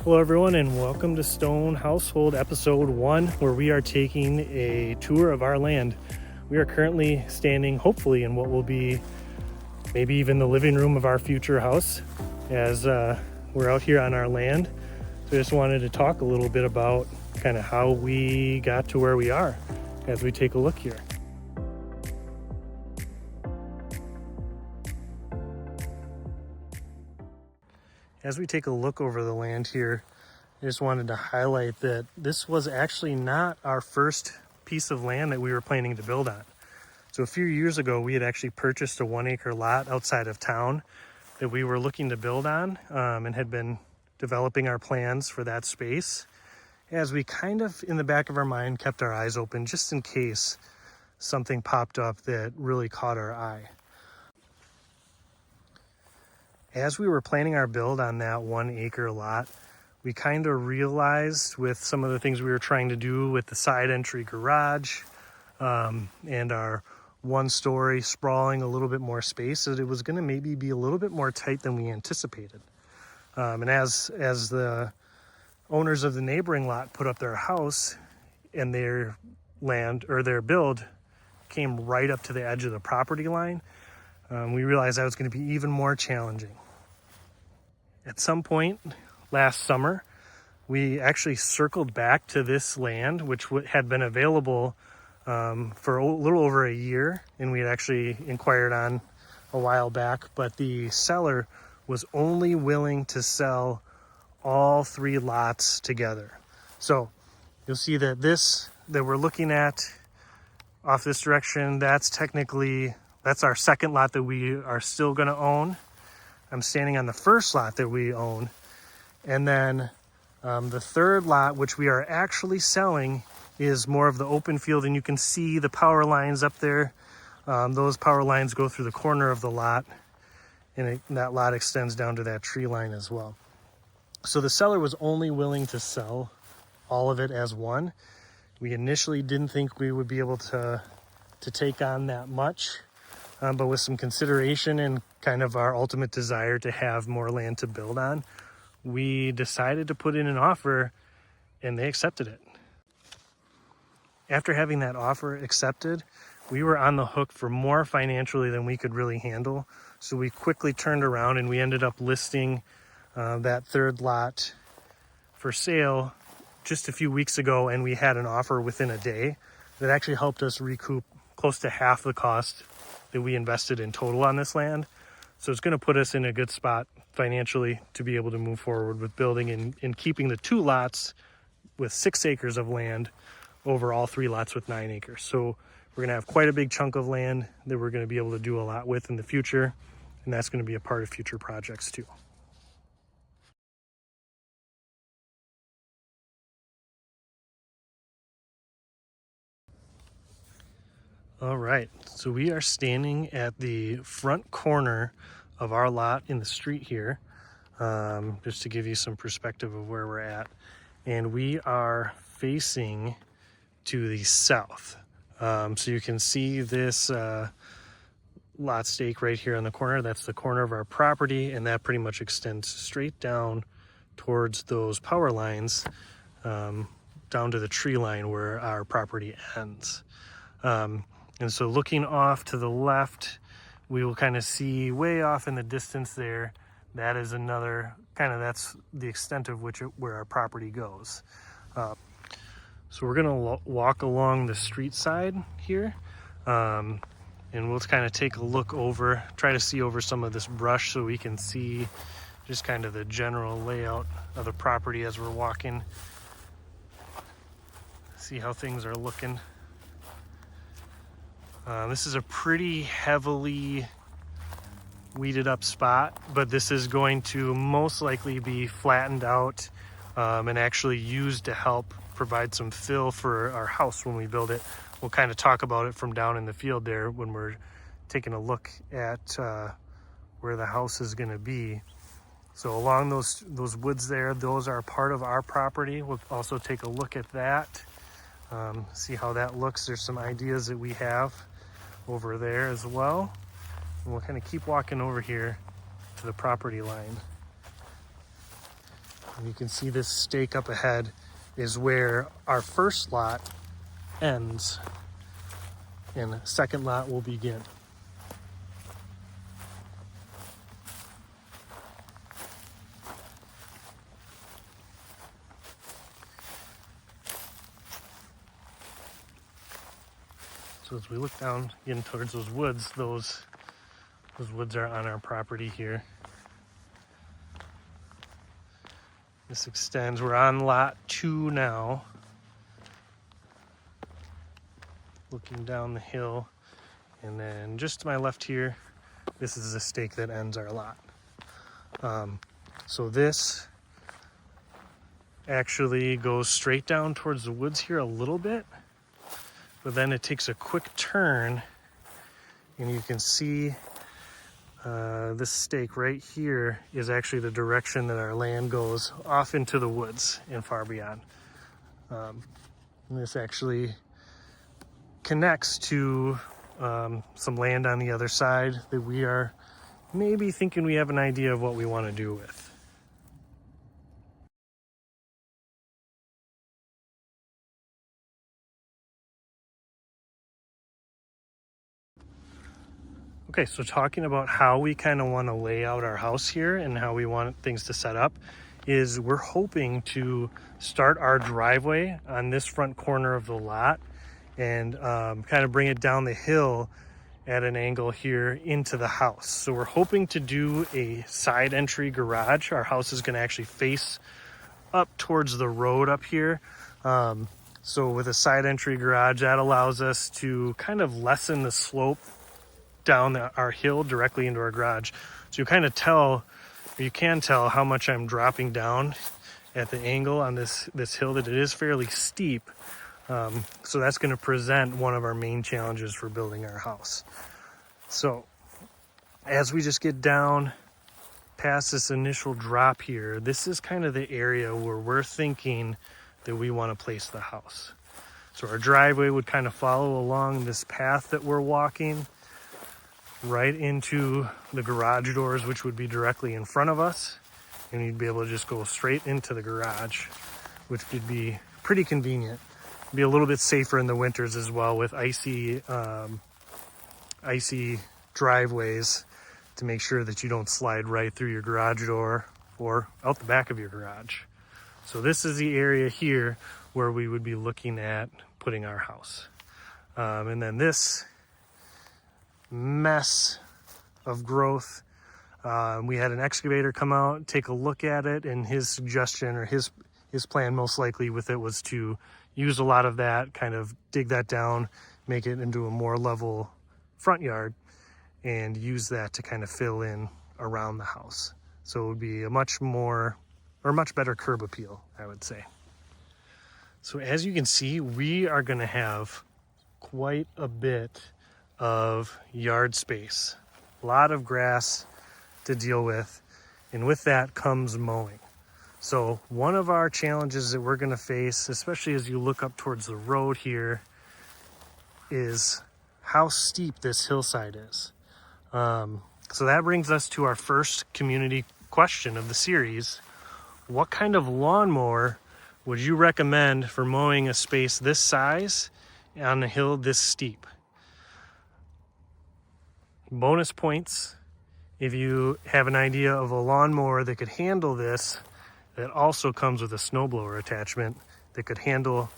Hello everyone and welcome to Stone Household episode 1, where we are taking a tour of our land. We are currently standing hopefully in what will be maybe even the living room of our future house as we're out here on our land. So I just wanted to talk a little bit about kind of how we got to where we are as we take a look here. As we take a look over the land here, I just wanted to highlight that this was actually not our first piece of land that we were planning to build on. So a few years ago, we had actually purchased a 1-acre lot outside of town that we were looking to build on and had been developing our plans for that space, as we kind of in the back of our mind kept our eyes open just in case something popped up that really caught our eye. As we were planning our build on that 1-acre lot, we kind of realized with some of the things we were trying to do with the side entry garage and our 1-story sprawling a little bit more space, that it was going to maybe be a little bit more tight than we anticipated. And as the owners of the neighboring lot put up their house and their land or their build came right up to the edge of the property line, we realized that was going to be even more challenging. At some point last summer, we actually circled back to this land, which had been available for a little over a year, and we had actually inquired on a while back, but the seller was only willing to sell all 3 lots together. So you'll see that this that we're looking at off this direction, that's our second lot that we are still going to own. I'm standing on the first lot that we own. And then the third lot, which we are actually selling, is more of the open field. And you can see the power lines up there. Those power lines go through the corner of the lot. And that lot extends down to that tree line as well. So the seller was only willing to sell all of it as one. We initially didn't think we would be able to take on that much. But with some consideration and kind of our ultimate desire to have more land to build on, we decided to put in an offer and they accepted it. After having that offer accepted, we were on the hook for more financially than we could really handle. So we quickly turned around and we ended up listing that third lot for sale just a few weeks ago. And we had an offer within a day that actually helped us recoup close to half the cost that we invested in total on this land. So it's going to put us in a good spot financially to be able to move forward with building and keeping the 2 lots with 6 acres of land over all 3 lots with 9 acres. So we're going to have quite a big chunk of land that we're going to be able to do a lot with in the future. And that's going to be a part of future projects too. All right, so we are standing at the front corner of our lot in the street here, just to give you some perspective of where we're at. And we are facing to the south. So you can see this lot stake right here on the corner. That's the corner of our property, and that pretty much extends straight down towards those power lines, down to the tree line where our property ends. And so looking off to the left, we will kind of see way off in the distance there, that is another that's the extent of where our property goes. So we're gonna walk along the street side here, and we'll kind of take a look over, try to see over some of this brush so we can see just kind of the general layout of the property as we're walking, see how things are looking. This is a pretty heavily weeded up spot, but this is going to most likely be flattened out and actually used to help provide some fill for our house when we build it. We'll kind of talk about it from down in the field there when we're taking a look at where the house is going to be. So along those woods there, those are part of our property. We'll also take a look at that, see how that looks. There's some ideas that we have over there as well. And we'll kind of keep walking over here to the property line. And you can see this stake up ahead is where our first lot ends and the second lot will begin. So as we look down again towards those woods, those woods are on our property here. This extends, we're on lot 2 now. Looking down the hill, and then just to my left here, this is the stake that ends our lot. So this actually goes straight down towards the woods here a little bit, but then it takes a quick turn, and you can see this stake right here is actually the direction that our land goes off into the woods and far beyond. And this actually connects to some land on the other side that we are maybe thinking we have an idea of what we want to do with. Okay, so talking about how we kind of want to lay out our house here and how we want things to set up is we're hoping to start our driveway on this front corner of the lot and kind of bring it down the hill at an angle here into the house. So we're hoping to do a side entry garage. Our house is going to actually face up towards the road up here. So with a side entry garage, that allows us to kind of lessen the slope down our hill directly into our garage. So you kind of tell, or you can tell how much I'm dropping down at the angle on this hill, that it is fairly steep. So that's going to present one of our main challenges for building our house. So as we just get down past this initial drop here, this is kind of the area where we're thinking that we want to place the house. So our driveway would kind of follow along this path that we're walking right into the garage doors, which would be directly in front of us, and you'd be able to just go straight into the garage, which could be pretty convenient. Be a little bit safer in the winters as well, with icy driveways, to make sure that you don't slide right through your garage door or out the back of your garage. So this is the area here where we would be looking at putting our house. And then this mess of growth, we had an excavator come out, take a look at it, and his suggestion, or his plan most likely with it, was to use a lot of that, kind of dig that down, make it into a more level front yard, and use that to kind of fill in around the house. So it would be a much better curb appeal, I would say. So as you can see, we are going to have quite a bit of yard space, a lot of grass to deal with, and with that comes mowing. So one of our challenges that we're going to face, especially as you look up towards the road here, is how steep this hillside is. So that brings us to our first community question of the series. What kind of lawnmower would you recommend for mowing a space this size on a hill this steep? Bonus points if you have an idea of a lawnmower that could handle this, that also comes with a snowblower attachment that could handle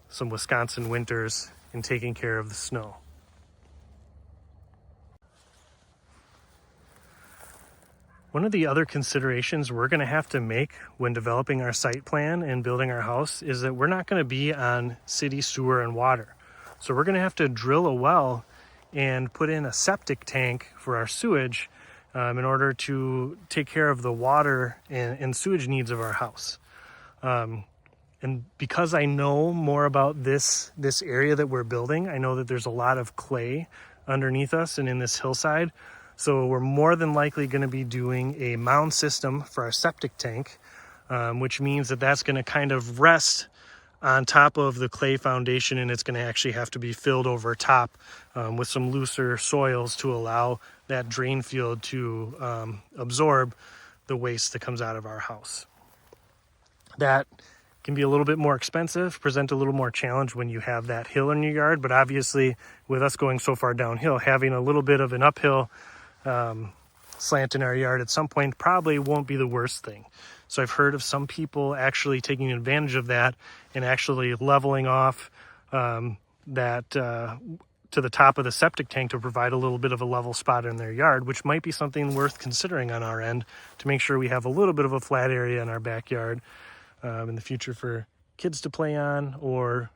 some Wisconsin winters in taking care of the snow. One of the other considerations we're going to have to make when developing our site plan and building our house is that we're not going to be on city sewer and water. So we're going to have to drill a well and put in a septic tank for our sewage in order to take care of the water and sewage needs of our house. And because I know more about this area that we're building, I know that there's a lot of clay underneath us and in this hillside. So we're more than likely going to be doing a mound system for our septic tank, which means that that's going to kind of rest on top of the clay foundation, and it's going to actually have to be filled over top with some looser soils to allow that drain field to absorb the waste that comes out of our house. That can be a little bit more expensive, present a little more challenge when you have that hill in your yard. But obviously, with us going so far downhill, having a little bit of an uphill slant in our yard at some point probably won't be the worst thing. So I've heard of some people actually taking advantage of that and actually leveling off that to the top of the septic tank to provide a little bit of a level spot in their yard, which might be something worth considering on our end to make sure we have a little bit of a flat area in our backyard in the future for kids to play on, or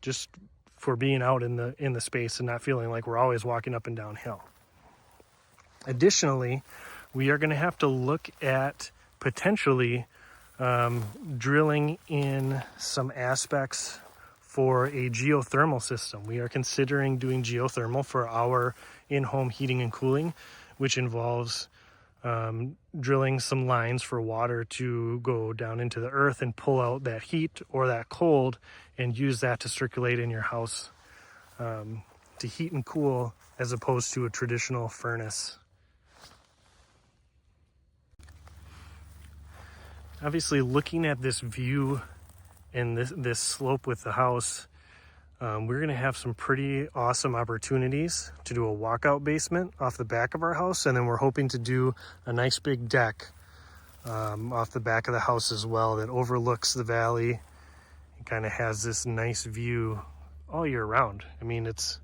just for being out in the space and not feeling like we're always walking up and down hill. Additionally, we are going to have to look at potentially drilling in some aspects for a geothermal system. We are considering doing geothermal for our in-home heating and cooling, which involves drilling some lines for water to go down into the earth and pull out that heat or that cold and use that to circulate in your house to heat and cool, as opposed to a traditional furnace. Obviously, looking at this view and this slope with the house, we're going to have some pretty awesome opportunities to do a walkout basement off the back of our house, and then we're hoping to do a nice big deck off the back of the house as well that overlooks the valley and kind of has this nice view all year round. I mean, it's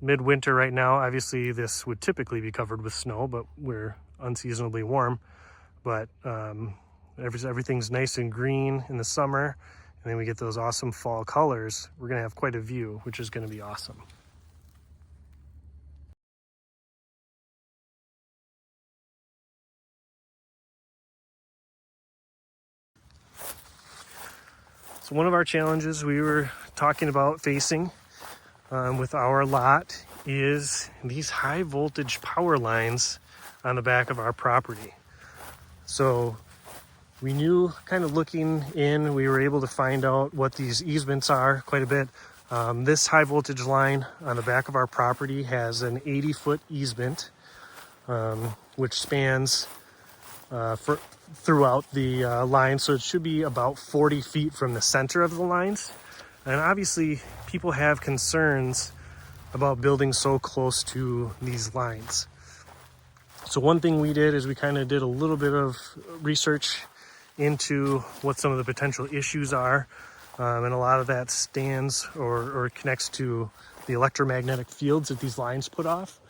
midwinter right now. Obviously, this would typically be covered with snow, but we're unseasonably warm. But everything's nice and green in the summer, and then we get those awesome fall colors. We're going to have quite a view, which is going to be awesome. So one of our challenges we were talking about facing with our lot is these high voltage power lines on the back of our property. So we knew, kind of looking in, we were able to find out what these easements are quite a bit. This high voltage line on the back of our property has an 80-foot easement, which spans throughout the line. So it should be about 40 feet from the center of the lines. And obviously, people have concerns about building so close to these lines. So one thing we did is we kind of did a little bit of research into what some of the potential issues are, and a lot of that stands or connects to the electromagnetic fields that these lines put off.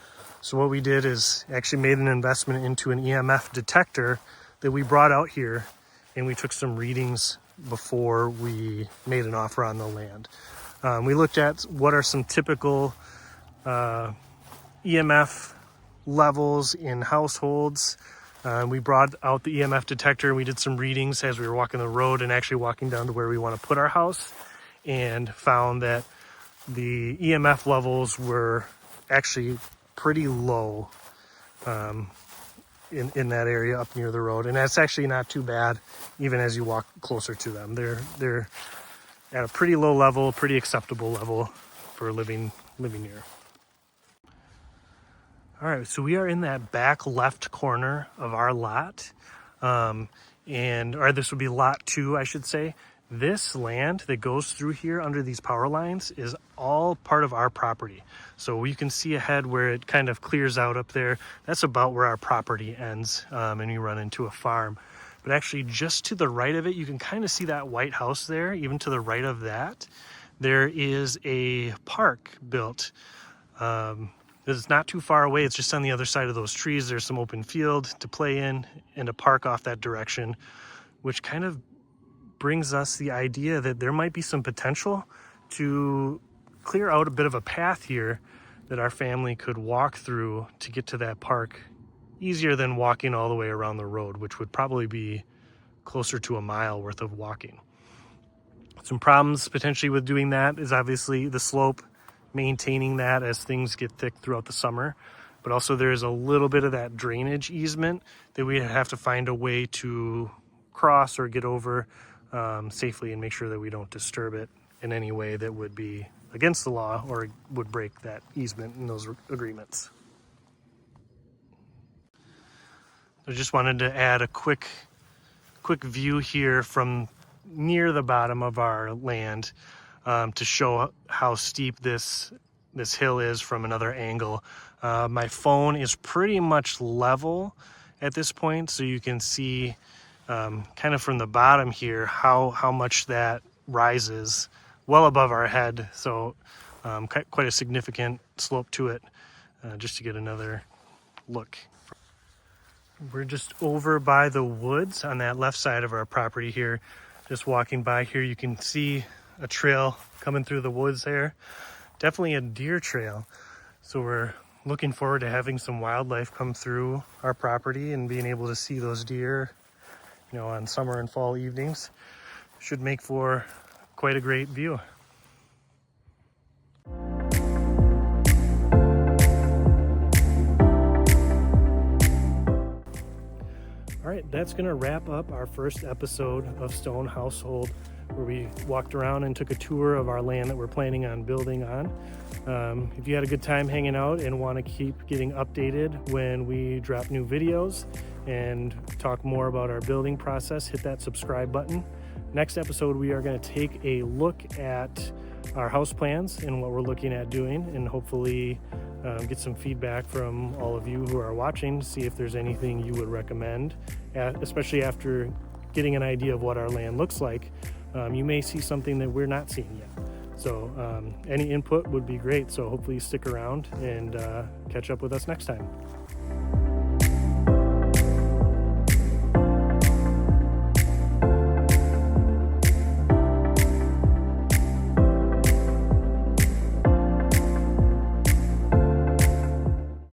So what we did is actually made an investment into an EMF detector that we brought out here, and we took some readings before we made an offer on the land. We looked at what are some typical EMF levels in households. We brought out the EMF detector and we did some readings as we were walking the road and actually walking down to where we want to put our house, and found that the EMF levels were actually pretty low in that area up near the road. And that's actually not too bad even as you walk closer to them. They're at a pretty low level, pretty acceptable level for living near. All right, so we are in that back left corner of our lot, or this would be lot 2, I should say. This land that goes through here under these power lines is all part of our property. So you can see ahead where it kind of clears out up there. That's about where our property ends, and you run into a farm. But actually just to the right of it, you can kind of see that white house there. Even to the right of that, there is a park built. It's not too far away. It's just on the other side of those trees. There's some open field to play in and a park off that direction, which kind of brings us the idea that there might be some potential to clear out a bit of a path here that our family could walk through to get to that park easier than walking all the way around the road, which would probably be closer to a mile worth of walking. Some problems potentially with doing that is obviously the slope, maintaining that as things get thick throughout the summer, but also there's a little bit of that drainage easement that we have to find a way to cross or get over safely and make sure that we don't disturb it in any way that would be against the law or would break that easement and those agreements. I just wanted to add a quick quick view here from near the bottom of our land to show how steep this hill is from another angle. My phone is pretty much level at this point, so you can see kind of from the bottom here how much that rises well above our head. So quite a significant slope to it, just to get another look. We're just over by the woods on that left side of our property here. Just walking by here, you can see a trail coming through the woods there. Definitely a deer trail. So we're looking forward to having some wildlife come through our property and being able to see those deer, you know, on summer and fall evenings. Should make for quite a great view. All right, that's gonna wrap up our first episode of Stone Household, where we walked around and took a tour of our land that we're planning on building on. If you had a good time hanging out and want to keep getting updated when we drop new videos and talk more about our building process, hit that subscribe button. Next episode, we are going to take a look at our house plans and what we're looking at doing, and hopefully get some feedback from all of you who are watching, see if there's anything you would recommend, especially after getting an idea of what our land looks like. You may see something that we're not seeing yet. So any input would be great. So hopefully you stick around and catch up with us next time.